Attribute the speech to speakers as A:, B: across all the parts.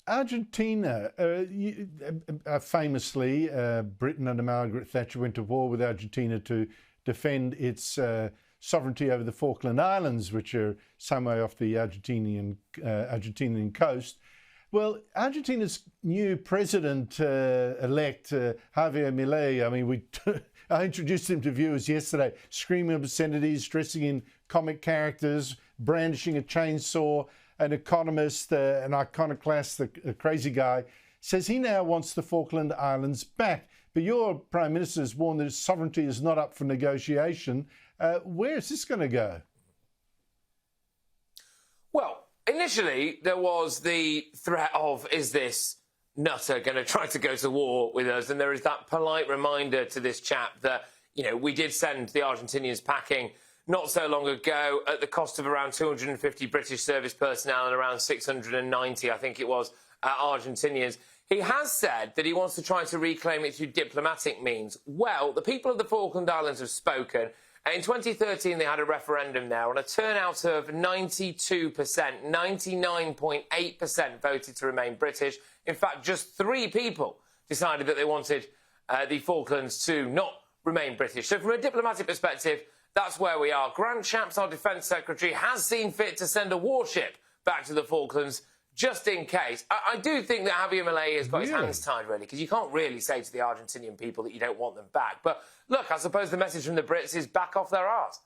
A: Argentina, famously, Britain under Margaret Thatcher went to war with Argentina to defend its sovereignty over the Falkland Islands, which are some way off the Argentinian coast. Well, Argentina's new president-elect, Javier Milei, I mean, I introduced him to viewers yesterday, screaming obscenities, dressing in comic characters, brandishing a chainsaw. An economist, an iconoclast, a crazy guy, says he now wants the Falkland Islands back. But your Prime Minister has warned that sovereignty is not up for negotiation. Where is this going to go?
B: Well, initially there was the threat of, is this nutter going to try to go to war with us? And there is that polite reminder to this chap that, you know, we did send the Argentinians packing not so long ago at the cost of around 250 British service personnel and around 690, I think it was, Argentinians. He has said that he wants to try to reclaim it through diplomatic means. Well, the people of the Falkland Islands have spoken. In 2013, they had a referendum there, and a turnout of 92%, 99.8% voted to remain British. In fact, just 3 people decided that they wanted the Falklands to not remain British. So from a diplomatic perspective, that's where we are. Grant Shapps, our Defence Secretary, has seen fit to send a warship back to the Falklands just in case. I do think that Javier Milei has got his hands tied, really, because you can't really say to the Argentinian people that you don't want them back. But look, I suppose the message from the Brits is back off their arse.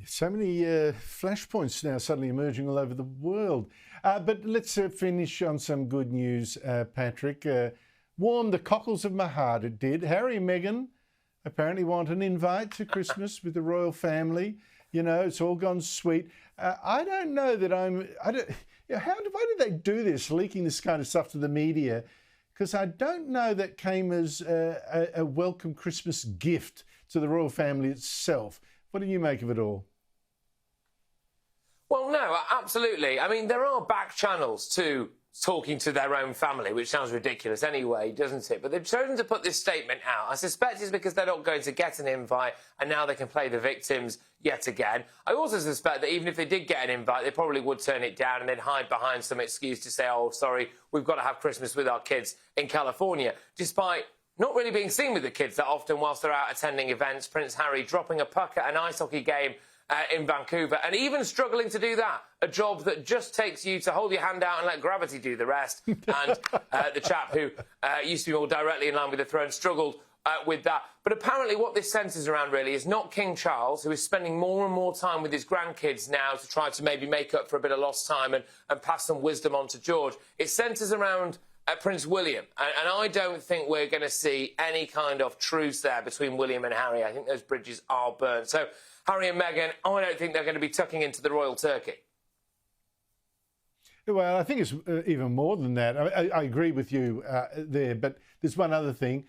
A: So many flashpoints now suddenly emerging all over the world. But let's finish on some good news, Patrick. Warmed the cockles of my heart, it did. Harry and Meghan apparently want an invite to Christmas with the royal family. You know, it's all gone sweet. I don't know that why did they do this, leaking this kind of stuff to the media? Because I don't know that came as a welcome Christmas gift to the royal family itself. What do you make of it all?
B: Well, no, absolutely. I mean, there are back channels to talking to their own family, which sounds ridiculous anyway, doesn't it? But they've chosen to put this statement out. I suspect it's because they're not going to get an invite and now they can play the victims yet again. I also suspect that even if they did get an invite, they probably would turn it down and they'd hide behind some excuse to say, oh, sorry, we've got to have Christmas with our kids in California, despite not really being seen with the kids that often whilst they're out attending events. Prince Harry dropping a puck at an ice hockey game in Vancouver, and even struggling to do that, a job that just takes you to hold your hand out and let gravity do the rest. And the chap who used to be more directly in line with the throne struggled with that. But apparently what this centres around really is not King Charles, who is spending more and more time with his grandkids now to try to maybe make up for a bit of lost time and pass some wisdom on to George. It centres around Prince William. And I don't think we're going to see any kind of truce there between William and Harry. I think those bridges are burnt. So Harry and Meghan, I don't think they're going to be tucking into the royal turkey.
A: Well, I think it's even more than that. I agree with you there, but there's one other thing.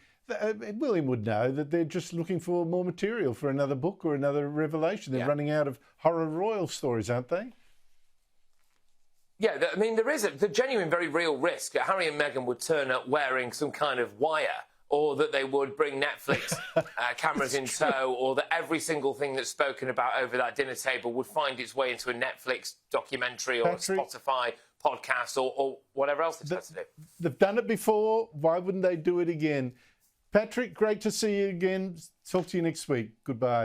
A: William would know that they're just looking for more material for another book or another revelation. They're running out of horror royal stories, aren't they?
B: Yeah, I mean, there is the genuine, very real risk that Harry and Meghan would turn up wearing some kind of wire, or that they would bring Netflix cameras in tow, or that every single thing that's spoken about over that dinner table would find its way into a Netflix documentary or
A: Patrick,
B: a Spotify podcast or whatever else it's has to do.
A: They've done it before. Why wouldn't they do it again? Patrick, great to see you again. Talk to you next week. Goodbye.